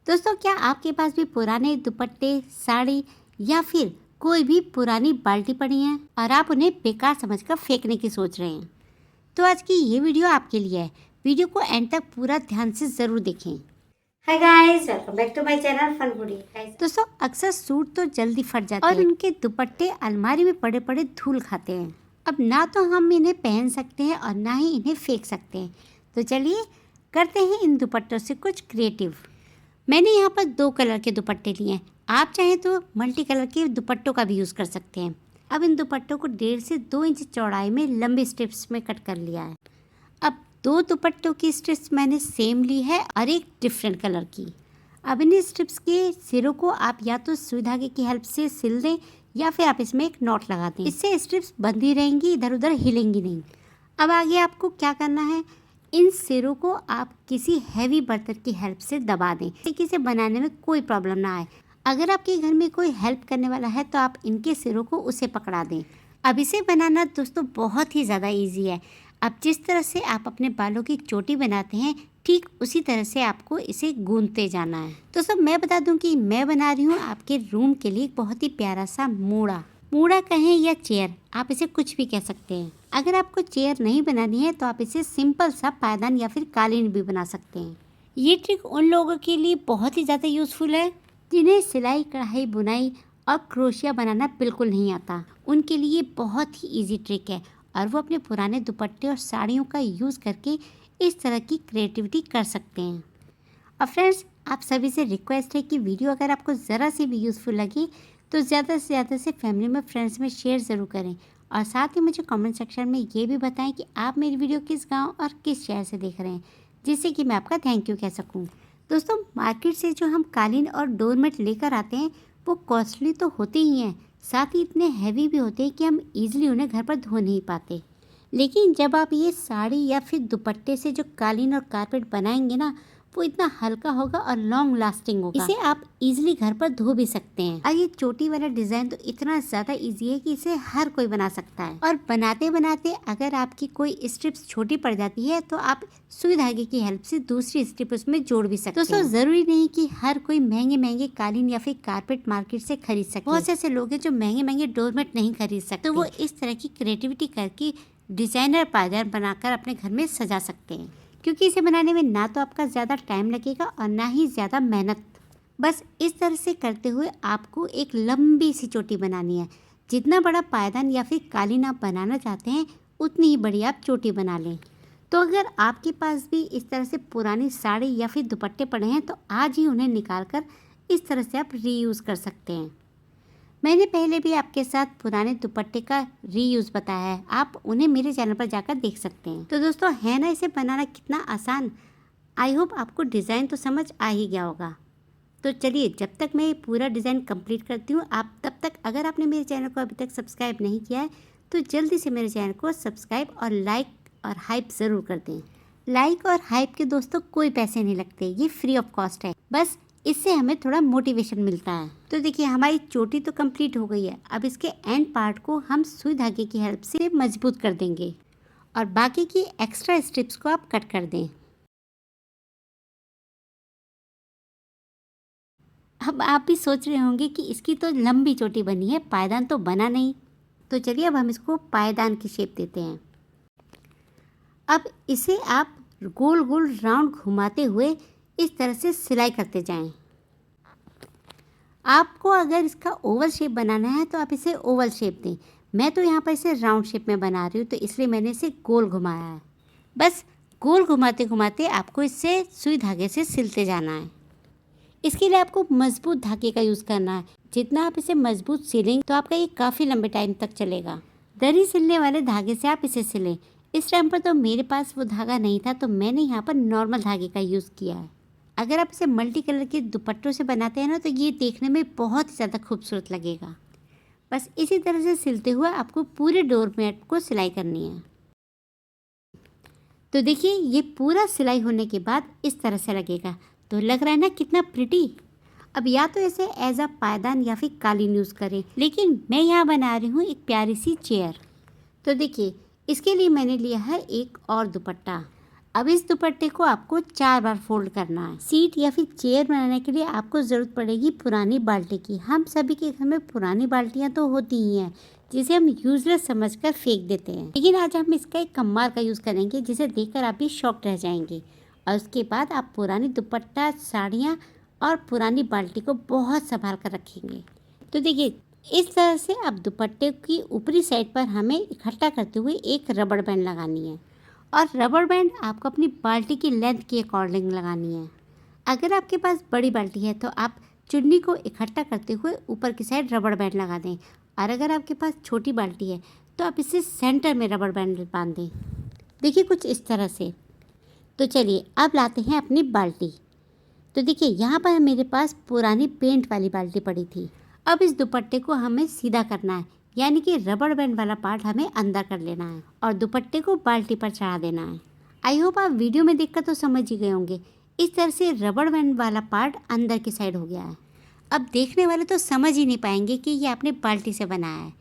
दोस्तों, क्या आपके पास भी पुराने दुपट्टे, साड़ी या फिर कोई भी पुरानी बाल्टी पड़ी है और आप उन्हें बेकार समझकर फेंकने की सोच रहे हैं? तो आज की ये वीडियो आपके लिए है। वीडियो को एंड तक पूरा ध्यान से जरूर देखें। Hi guys, welcome back to my channel fun foodie. दोस्तों, अक्सर सूट तो जल्दी फट जाते हैं और उनके दुपट्टे अलमारी में पड़े पड़े धूल खाते हैं। अब ना तो हम इन्हें पहन सकते हैं और ना ही इन्हें फेंक सकते हैं। तो चलिए करते हैं इन दुपट्टों से कुछ क्रिएटिव। मैंने यहाँ पर 2 कलर के दुपट्टे लिए हैं। आप चाहें तो मल्टी कलर के दुपट्टों का भी यूज़ कर सकते हैं। अब इन दुपट्टों को 1.5 से 2 इंच चौड़ाई में लंबे स्ट्रिप्स में कट कर लिया है। अब 2 दुपट्टों की स्ट्रिप्स मैंने सेम ली है और एक डिफरेंट कलर की। अब इन स्ट्रिप्स के सिरों को आप या तो सुई धागे की हेल्प से सिल दें या फिर आप इसमें एक नॉट लगा दें। इससे स्ट्रिप्स बंधी रहेंगी, इधर उधर हिलेंगी नहीं। अब आगे आपको क्या करना है, इन सिरों को आप किसी हैवी बर्तन की हेल्प से दबा दें ताकि इसे बनाने में कोई प्रॉब्लम ना आए। अगर आपके घर में कोई हेल्प करने वाला है तो आप इनके सिरों को उसे पकड़ा दें। अब इसे बनाना दोस्तों बहुत ही ज़्यादा इजी है। अब जिस तरह से आप अपने बालों की चोटी बनाते हैं, ठीक उसी तरह से आपको इसे गूंथते जाना है। दोस्तों, मैं बता दूं कि मैं बना रही हूँ आपके रूम के लिए बहुत ही प्यारा सा मूड़ा कहें या चेयर, आप इसे कुछ भी कह सकते हैं। अगर आपको चेयर नहीं बनानी है तो आप इसे सिंपल सा पायदान या फिर कालीन भी बना सकते हैं। ये ट्रिक उन लोगों के लिए बहुत ही ज़्यादा यूज़फुल है जिन्हें सिलाई, कढ़ाई, बुनाई और क्रोशिया बनाना बिल्कुल नहीं आता। उनके लिए बहुत ही ईजी ट्रिक है और वो अपने पुराने दुपट्टे और साड़ियों का यूज़ करके इस तरह की क्रिएटिविटी कर सकते हैं। और फ्रेंड्स, आप सभी से रिक्वेस्ट है कि वीडियो अगर आपको ज़रा सी भी यूज़फुल लगी तो ज़्यादा से ज़्यादा से फैमिली में, फ्रेंड्स में शेयर ज़रूर करें और साथ ही मुझे कमेंट सेक्शन में ये भी बताएं कि आप मेरी वीडियो किस गांव और किस शहर से देख रहे हैं, जिससे कि मैं आपका थैंक यू कह सकूं। दोस्तों, मार्केट से जो हम कालीन और डोरमेट लेकर आते हैं वो कॉस्टली तो होते ही हैं, साथ ही इतने हैवी भी होते हैं कि हम ईजिली उन्हें घर पर धो नहीं पाते। लेकिन जब आप ये साड़ी या फिर दुपट्टे से जो कालीन और कारपेट बनाएंगे ना, वो इतना हल्का होगा और लॉन्ग लास्टिंग होगा। इसे आप इजीली घर पर धो भी सकते हैं। और ये चोटी वाला डिजाइन तो इतना ज्यादा इजी है कि इसे हर कोई बना सकता है। और बनाते बनाते अगर आपकी कोई स्ट्रिप्स छोटी पड़ जाती है तो आप सुई धागे की हेल्प से दूसरी स्ट्रिप उसमें जोड़ भी सकते हैं। दोस्तों, जरूरी नहीं कि हर कोई महंगे महंगे कालीन या फिर कारपेट मार्केट से खरीद सके। बहुत से ऐसे लोग हैं जो महंगे महंगे डोरमेट नहीं खरीद सकते, तो वो इस तरह की क्रिएटिविटी करके डिजाइनर पायदान बनाकर अपने घर में सजा सकते हैं। क्योंकि इसे बनाने में ना तो आपका ज़्यादा टाइम लगेगा और ना ही ज़्यादा मेहनत। बस इस तरह से करते हुए आपको एक लंबी सी चोटी बनानी है। जितना बड़ा पायदान या फिर कालीन आप बनाना चाहते हैं उतनी ही बड़ी आप चोटी बना लें। तो अगर आपके पास भी इस तरह से पुरानी साड़ी या फिर दुपट्टे पड़े हैं तो आज ही उन्हें निकाल कर इस तरह से आप रीयूज़ कर सकते हैं। मैंने पहले भी आपके साथ पुराने दुपट्टे का रीयूज़ बताया है, आप उन्हें मेरे चैनल पर जाकर देख सकते हैं। तो दोस्तों, है ना इसे बनाना कितना आसान। आई होप आपको डिज़ाइन तो समझ आ ही गया होगा। तो चलिए, जब तक मैं पूरा डिज़ाइन कंप्लीट करती हूँ, आप तब तक अगर आपने मेरे चैनल को अभी तक सब्सक्राइब नहीं किया है तो जल्दी से मेरे चैनल को सब्सक्राइब और लाइक और हाइप ज़रूर कर दें। लाइक और हाइप के दोस्तों कोई पैसे नहीं लगते, ये फ्री ऑफ कॉस्ट है। बस इससे हमें थोड़ा मोटिवेशन मिलता है। तो देखिए, हमारी चोटी तो कंप्लीट हो गई है। अब इसके एंड पार्ट को हम सुई धागे की हेल्प से मजबूत कर देंगे और बाकी की एक्स्ट्रा स्ट्रिप्स को आप कट कर दें। अब आप भी सोच रहे होंगे कि इसकी तो लंबी चोटी बनी है, पायदान तो बना नहीं। तो चलिए, अब हम इसको पायदान की शेप देते हैं। अब इसे आप गोल गोल राउंड घुमाते हुए इस तरह से सिलाई करते जाएं। आपको अगर इसका ओवल शेप बनाना है तो आप इसे ओवल शेप दें। मैं तो यहाँ पर इसे राउंड शेप में बना रही हूँ, तो इसलिए मैंने इसे गोल घुमाया है। बस गोल घुमाते घुमाते आपको इससे सुई धागे से सिलते जाना है। इसके लिए आपको मजबूत धागे का यूज़ करना है। जितना आप इसे मजबूत सिलेंगे तो आपका ये काफ़ी लंबे टाइम तक चलेगा। दरी सिलने वाले धागे से आप इसे सिलें। इस टाइम पर तो मेरे पास वो धागा नहीं था, तो मैंने यहाँ पर नॉर्मल धागे का यूज़ किया है। अगर आप इसे मल्टी कलर के दुपट्टों से बनाते हैं ना, तो ये देखने में बहुत ज़्यादा खूबसूरत लगेगा। बस इसी तरह से सिलते हुए आपको पूरे डोरमेट को सिलाई करनी है। तो देखिए, ये पूरा सिलाई होने के बाद इस तरह से लगेगा। तो लग रहा है ना कितना प्रिटी। अब या तो इसे एज अ पायदान या फिर कालीन यूज़ करें, लेकिन मैं यहाँ बना रही हूँ एक प्यारी सी चेयर। तो देखिए, इसके लिए मैंने लिया है एक और दुपट्टा। अब इस दुपट्टे को आपको 4 बार फोल्ड करना है। सीट या फिर चेयर बनाने के लिए आपको ज़रूरत पड़ेगी पुरानी बाल्टी की। हम सभी के घर में पुरानी बाल्टियाँ तो होती ही हैं, जिसे हम यूजलेस समझकर फेंक देते हैं, लेकिन आज हम इसका एक कमाल का यूज़ करेंगे जिसे देखकर आप भी शॉक्ड रह जाएंगे। और उसके बाद आप पुरानी दुपट्टा, साड़ियाँ और पुरानी बाल्टी को बहुत संभाल कर रखेंगे। तो देखिए, इस तरह से अब दुपट्टे की ऊपरी साइड पर हमें इकट्ठा करते हुए एक रबड़ बैंड लगानी है, और रबड़ बैंड आपको अपनी बाल्टी की लेंथ के अकॉर्डिंग लगानी है। अगर आपके पास बड़ी बाल्टी है तो आप चुन्नी को इकट्ठा करते हुए ऊपर की साइड रबड़ बैंड लगा दें, और अगर आपके पास छोटी बाल्टी है तो आप इसे सेंटर में रबड़ बैंड बांध दें। देखिए, कुछ इस तरह से। तो चलिए अब लाते हैं अपनी बाल्टी। तो देखिए, यहाँ पर मेरे पास पुरानी पेंट वाली बाल्टी पड़ी थी। अब इस दुपट्टे को हमें सीधा करना है, यानी कि रबड़ बैंड वाला पार्ट हमें अंदर कर लेना है और दुपट्टे को बाल्टी पर चढ़ा देना है। आई होप आप वीडियो में देखकर तो समझ ही गए होंगे। इस तरह से रबड़ बैंड वाला पार्ट अंदर की साइड हो गया है। अब देखने वाले तो समझ ही नहीं पाएंगे कि ये आपने बाल्टी से बनाया है।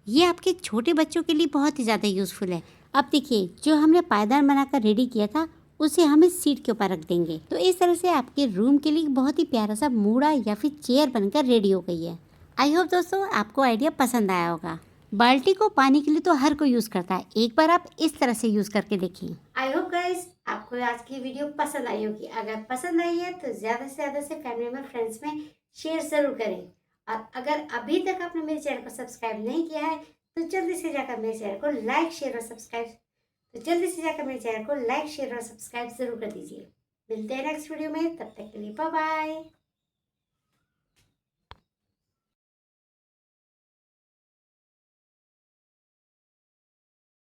ये आपके छोटे बच्चों के लिए बहुत ही ज़्यादा यूज़फुल है। अब देखिए, जो हमने पायदान बनाकर रेडी किया था उसे हमें सीट के ऊपर रख देंगे। तो इस तरह से आपके रूम के लिए बहुत ही प्यारा सा मूड़ा या फिर चेयर बनकर रेडी हो गई है। आई होप दोस्तों आपको आइडिया पसंद आया होगा। बाल्टी को पानी के लिए तो हर कोई यूज़ करता है, एक बार आप इस तरह से यूज़ करके देखिए। आई होप गाइस आपको आज की वीडियो पसंद आई होगी। अगर पसंद आई है तो ज़्यादा से ज़्यादा से फैमिली में, फ्रेंड्स में शेयर ज़रूर करें। और अगर अभी तक आपने मेरे चैनल को सब्सक्राइब नहीं किया है तो जल्दी से जाकर मेरे चैनल को लाइक, शेयर और सब्सक्राइब ज़रूर कर दीजिए। मिलते हैं नेक्स्ट वीडियो में, तब तक के लिए बाय बाय।